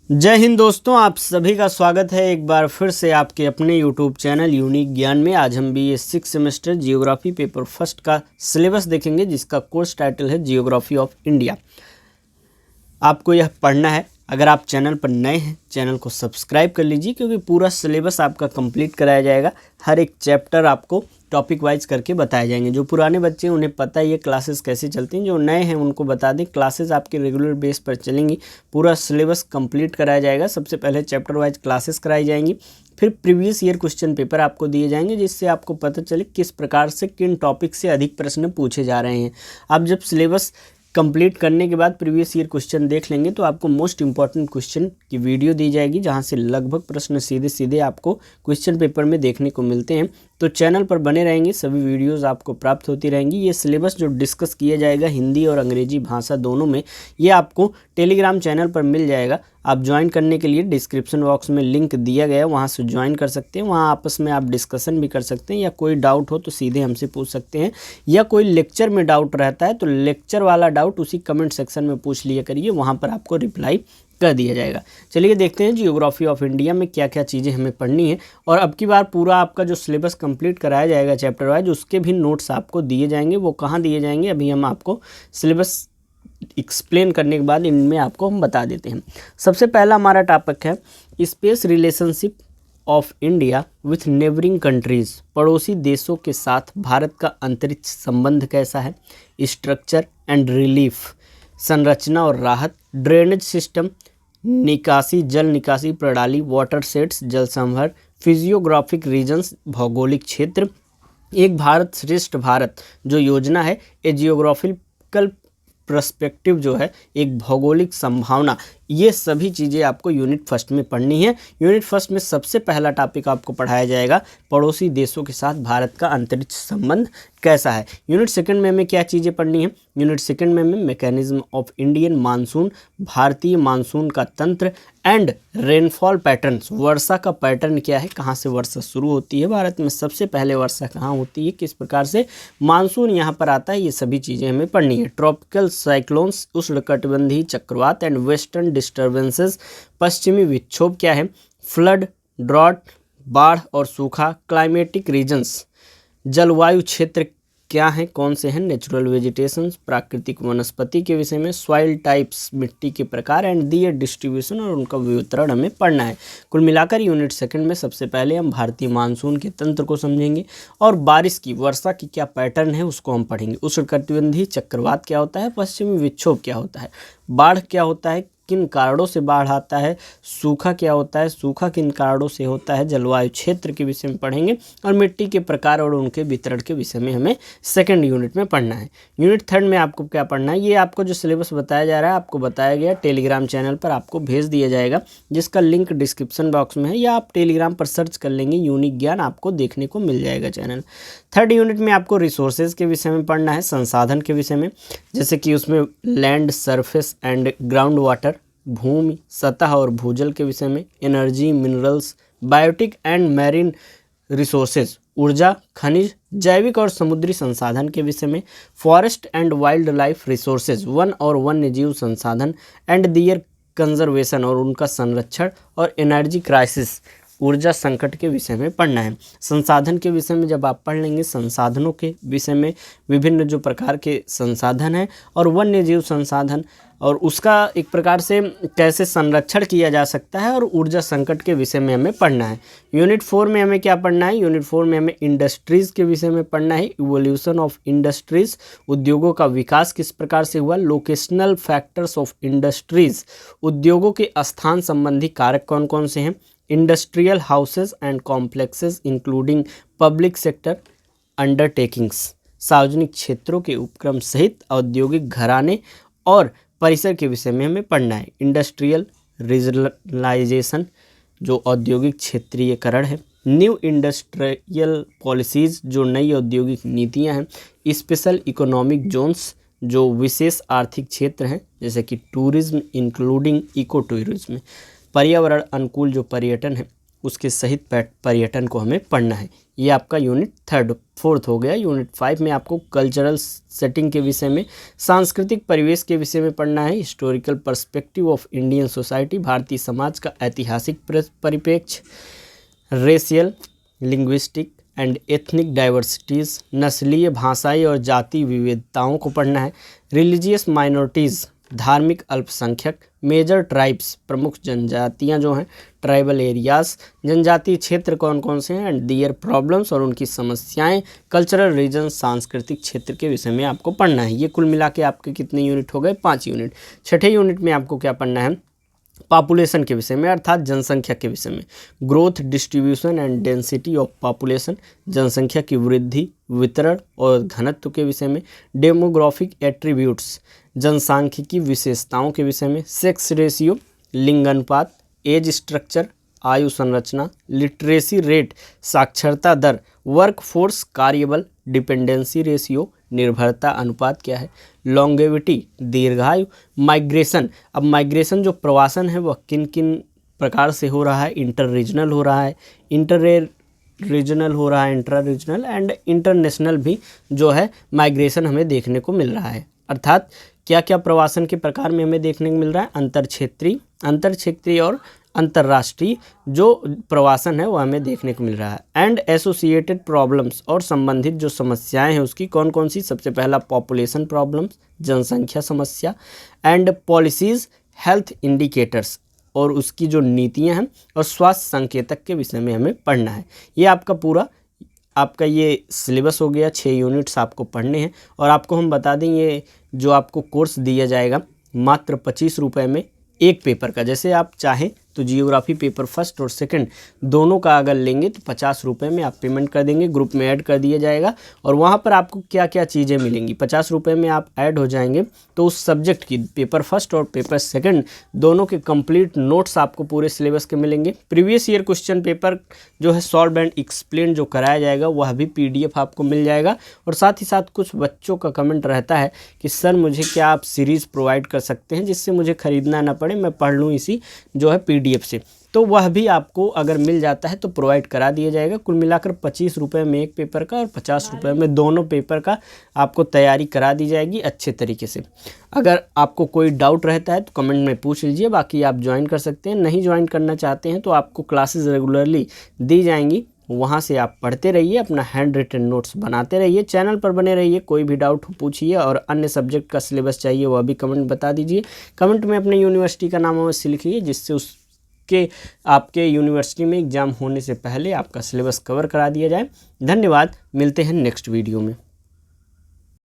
जय हिंद दोस्तों, आप सभी का स्वागत है एक बार फिर से आपके अपने यूट्यूब चैनल यूनिक ज्ञान में। आज हम BA 6 semester geography paper first का सिलेबस देखेंगे, जिसका कोर्स टाइटल है जियोग्राफी ऑफ इंडिया। आपको यह पढ़ना है। अगर आप चैनल पर नए हैं, चैनल को सब्सक्राइब कर लीजिए, क्योंकि पूरा सिलेबस आपका कंप्लीट कराया जाएगा। हर एक चैप्टर आपको टॉपिक वाइज करके बताए जाएंगे। जो पुराने बच्चे हैं उन्हें पता है ये क्लासेस कैसे चलती हैं, जो नए हैं उनको बता दें क्लासेस आपके रेगुलर बेस पर चलेंगी। पूरा सिलेबस कंप्लीट कराया जाएगा। सबसे पहले चैप्टर वाइज क्लासेस कराई जाएंगी, फिर प्रीवियस ईयर क्वेश्चन पेपर आपको दिए जाएंगे, जिससे आपको पता चले किस प्रकार से किन टॉपिक से अधिक प्रश्न पूछे जा रहे हैं। आप जब सिलेबस कंप्लीट करने के बाद प्रीवियस ईयर क्वेश्चन देख लेंगे तो आपको मोस्ट इंपॉर्टेंट क्वेश्चन की वीडियो दी जाएगी, जहां से लगभग प्रश्न सीधे सीधे आपको क्वेश्चन पेपर में देखने को मिलते हैं। तो चैनल पर बने रहेंगे, सभी वीडियोस आपको प्राप्त होती रहेंगी। ये सिलेबस जो डिस्कस किया जाएगा हिंदी और अंग्रेजी भाषा दोनों में, ये आपको टेलीग्राम चैनल पर मिल जाएगा। आप ज्वाइन करने के लिए डिस्क्रिप्शन बॉक्स में लिंक दिया गया है, वहाँ से ज्वाइन कर सकते हैं। वहाँ आपस में आप डिस्कशन भी कर सकते हैं, या कोई डाउट हो तो सीधे हमसे पूछ सकते हैं, या कोई लेक्चर में डाउट रहता है तो लेक्चर वाला डाउट उसी कमेंट सेक्शन में पूछ लिया करिए, वहाँ पर आपको रिप्लाई कर दिया जाएगा। चलिए देखते हैं जियोग्राफी ऑफ इंडिया में क्या क्या चीज़ें हमें पढ़नी है। और अब की बार पूरा आपका जो सिलेबस कंप्लीट कराया जाएगा चैप्टर वाइज, उसके भी नोट्स आपको दिए जाएंगे। वो कहाँ दिए जाएंगे अभी हम आपको सिलेबस एक्सप्लेन करने के बाद इनमें आपको हम बता देते हैं। सबसे पहला हमारा टॉपिक है space relationship of India with neighbouring countries. पड़ोसी देशों के साथ भारत का अंतरिक्ष संबंध कैसा है, स्ट्रक्चर एंड रिलीफ, संरचना और राहत, ड्रेनेज सिस्टम, निकासी जल निकासी प्रणाली, वाटर सेट्स जल संभर, फिजियोग्राफिक रीजन्स भौगोलिक क्षेत्र, एक भारत श्रेष्ठ भारत जो योजना है, ए जियोग्राफिकल पर्सपेक्टिव जो है एक भौगोलिक संभावना। ये सभी चीज़ें आपको यूनिट फर्स्ट में पढ़नी है। यूनिट फर्स्ट में सबसे पहला टॉपिक आपको पढ़ाया जाएगा पड़ोसी देशों के साथ भारत का अंतरिक्ष संबंध कैसा है। यूनिट सेकंड में हमें क्या चीज़ें पढ़नी है, यूनिट सेकंड में हमें मैकेनिज्म ऑफ इंडियन मानसून, भारतीय मानसून का तंत्र एंड रेनफॉल पैटर्न्स, वर्षा का पैटर्न क्या है, कहाँ से वर्षा शुरू होती है, भारत में सबसे पहले वर्षा कहाँ होती है, किस प्रकार से मानसून यहाँ पर आता है, ये सभी चीज़ें हमें पढ़नी है। ट्रॉपिकल साइक्लोन्स, उष्णकटिबंधीय चक्रवात एंड वेस्टर्न डिस्टर्बेंसेस, पश्चिमी विक्षोभ क्या है, फ्लड, ड्रॉट, बाढ़ और सूखा, क्लाइमेटिक रीजन्स, जलवायु क्षेत्र क्या है, कौन से हैं, नेचुरल वेजिटेशंस, प्राकृतिक वनस्पति के विषय में, सॉइल टाइप्स मिट्टी के प्रकार एंड दियर डिस्ट्रीब्यूशन और उनका वितरण हमें पढ़ना है। कुल मिलाकर यूनिट सेकंड में सबसे पहले हम भारतीय मानसून के तंत्र को समझेंगे और बारिश की वर्षा की क्या पैटर्न है उसको हम पढ़ेंगे। उष्णकटिबंधीय चक्रवात क्या होता है, पश्चिमी विक्षोभ क्या होता है, बाढ़ क्या होता है, किन कारणों से बाढ़ आता है, सूखा क्या होता है, सूखा किन कारणों से होता है, जलवायु क्षेत्र के विषय में पढ़ेंगे, और मिट्टी के प्रकार और उनके वितरण के विषय में हमें सेकंड यूनिट में पढ़ना है। यूनिट थर्ड में आपको क्या पढ़ना है, ये आपको जो सिलेबस बताया जा रहा है आपको बताया गया टेलीग्राम चैनल पर आपको भेज दिया जाएगा, जिसका लिंक डिस्क्रिप्शन बॉक्स में है, या आप टेलीग्राम पर सर्च कर लेंगे यूनिक ज्ञान, आपको देखने को मिल जाएगा चैनल। थर्ड यूनिट में आपको रिसोर्सेज के विषय में पढ़ना है, संसाधन के विषय में, जैसे कि उसमें land, surface and ground water, भूमि, सतह और भूजल के विषय में, energy, minerals, biotic and marine resources, ऊर्जा, खनिज, जैविक और समुद्री संसाधन के विषय में, forest and wild life resources, वन और वन्य जीव संसाधन एंड दियर कंजर्वेशन और उनका संरक्षण, और एनर्जी क्राइसिस, ऊर्जा संकट के विषय में पढ़ना है। संसाधन के विषय में जब आप पढ़ लेंगे, संसाधनों के विषय में विभिन्न जो प्रकार के संसाधन हैं, और वन्य जीव संसाधन और उसका एक प्रकार से कैसे संरक्षण किया जा सकता है, और ऊर्जा संकट के विषय में हमें पढ़ना है। यूनिट 4 में हमें क्या पढ़ना है, यूनिट 4 में हमें इंडस्ट्रीज़ के विषय में पढ़ना है। इवोल्यूशन ऑफ इंडस्ट्रीज़, उद्योगों का विकास किस प्रकार से हुआ, लोकेशनल फैक्टर्स ऑफ इंडस्ट्रीज़, उद्योगों के स्थान संबंधी कारक कौन कौन से हैं, industrial houses and complexes including public sector undertakings, सार्वजनिक क्षेत्रों के उपक्रम सहित औद्योगिक घराने और परिसर के विषय में हमें पढ़ना है। इंडस्ट्रियल रीजनलाइजेशन जो औद्योगिक क्षेत्रीयकरण है, न्यू इंडस्ट्रियल पॉलिसीज़ जो नई औद्योगिक नीतियां हैं, स्पेशल इकोनॉमिक जोन्स जो विशेष आर्थिक क्षेत्र हैं, जैसे कि टूरिज्म इंक्लूडिंग इको टूरिज्म, पर्यावरण अनुकूल जो पर्यटन है, उसके सहित पर्यटन को हमें पढ़ना है। ये आपका यूनिट 4 हो गया। यूनिट 5 में आपको कल्चरल सेटिंग के विषय में, सांस्कृतिक परिवेश के विषय में पढ़ना है। Historical perspective of Indian society, Bharatiya Samaj का ऐतिहासिक परिप्रेक्ष्य। Racial, linguistic and ethnic diversities, नस्लीय, भाषाई और जाति विविधताओं को पढ़ना है। रिलीजियस माइनॉरिटीज़, धार्मिक अल्पसंख्यक। मेजर ट्राइब्स, प्रमुख जनजातियां जो हैं। ट्राइबल एरियाज, जनजातीय क्षेत्र कौन कौन से हैं एंड दियर प्रॉब्लम्स और उनकी समस्याएं। कल्चरल रीजन, सांस्कृतिक क्षेत्र के विषय में आपको पढ़ना है। ये कुल मिला के आपके कितने यूनिट हो गए? 5 यूनिट। छठे यूनिट में आपको क्या पढ़ना है? पॉपुलेशन के विषय में, अर्थात जनसंख्या के विषय में। Growth, distribution and density of population, जनसंख्या की वृद्धि, वितरण और घनत्व के विषय में। डेमोग्राफिक एट्रीब्यूट्स, जनसांख्यिकी विशेषताओं के विषय में। सेक्स रेशियो, लिंगानुपात। एज स्ट्रक्चर, आयु संरचना। लिटरेसी रेट, साक्षरता दर। वर्क फोर्स, कार्यबल। डिपेंडेंसी रेशियो, निर्भरता अनुपात क्या है। लॉन्गेविटी, दीर्घायु। माइग्रेशन, अब माइग्रेशन जो प्रवासन है वह किन किन प्रकार से हो रहा है? इंटर रीजनल हो रहा है, इंटर रीजनल हो रहा है, इंट्रा रीजनल एंड इंटरनेशनल भी जो है माइग्रेशन हमें देखने को मिल रहा है। अर्थात क्या क्या प्रवासन के प्रकार में हमें देखने को मिल रहा है? अंतरक्षेत्रीय और अंतर्राष्ट्रीय जो प्रवासन है वो हमें देखने को मिल रहा है। एंड एसोसिएटेड प्रॉब्लम्स, और संबंधित जो समस्याएं हैं उसकी कौन कौन सी? सबसे पहला पॉपुलेशन प्रॉब्लम्स, जनसंख्या समस्या। एंड पॉलिसीज़, हेल्थ इंडिकेटर्स, और उसकी जो नीतियां हैं और स्वास्थ्य संकेतक के विषय में हमें पढ़ना है। ये आपका पूरा आपका ये सिलेबस हो गया। 6 यूनिट्स आपको पढ़ने हैं। और आपको हम बता दें, ये जो आपको कोर्स दिया जाएगा मात्र 25 रुपये में एक पेपर का। जैसे आप चाहें तो जियोग्राफी पेपर फर्स्ट और सेकंड दोनों का अगर लेंगे तो 50 रुपये में आप पेमेंट कर देंगे, ग्रुप में ऐड कर दिया जाएगा। और वहाँ पर आपको क्या क्या चीज़ें मिलेंगी? 50 रुपये में आप ऐड हो जाएंगे तो उस सब्जेक्ट की पेपर फर्स्ट और पेपर सेकंड दोनों के कंप्लीट नोट्स आपको पूरे सिलेबस के मिलेंगे। प्रीवियस ईयर क्वेश्चन पेपर जो है सॉल्व एंड एक्सप्लेन जो कराया जाएगा वह भी PDF आपको मिल जाएगा। और साथ ही साथ कुछ बच्चों का कमेंट रहता है कि सर मुझे क्या आप सीरीज़ प्रोवाइड कर सकते हैं जिससे मुझे ख़रीदना ना पड़े, मैं पढ़ लूँ इसी जो है PDF से? तो वह भी आपको अगर मिल जाता है तो प्रोवाइड करा दिया जाएगा। कुल मिलाकर 25 रुपये में एक पेपर का और 50 रुपये में दोनों पेपर का आपको तैयारी करा दी जाएगी अच्छे तरीके से। अगर आपको कोई डाउट रहता है तो कमेंट में पूछ लीजिए, बाकी आप ज्वाइन कर सकते हैं। नहीं ज्वाइन करना चाहते हैं तो आपको क्लासेस रेगुलरली दी जाएंगी, वहाँ से आप पढ़ते रहिए, अपना हैंड रिटन नोट्स बनाते रहिए, चैनल पर बने रहिए। कोई भी डाउट हो पूछिए, और अन्य सब्जेक्ट का सिलेबस चाहिए वह भी कमेंट बता दीजिए। कमेंट में अपने यूनिवर्सिटी का नाम अवश्य लिखिए जिससे उसके आपके यूनिवर्सिटी में एग्ज़ाम होने से पहले आपका सिलेबस कवर करा दिया जाए। धन्यवाद, मिलते हैं नेक्स्ट वीडियो में।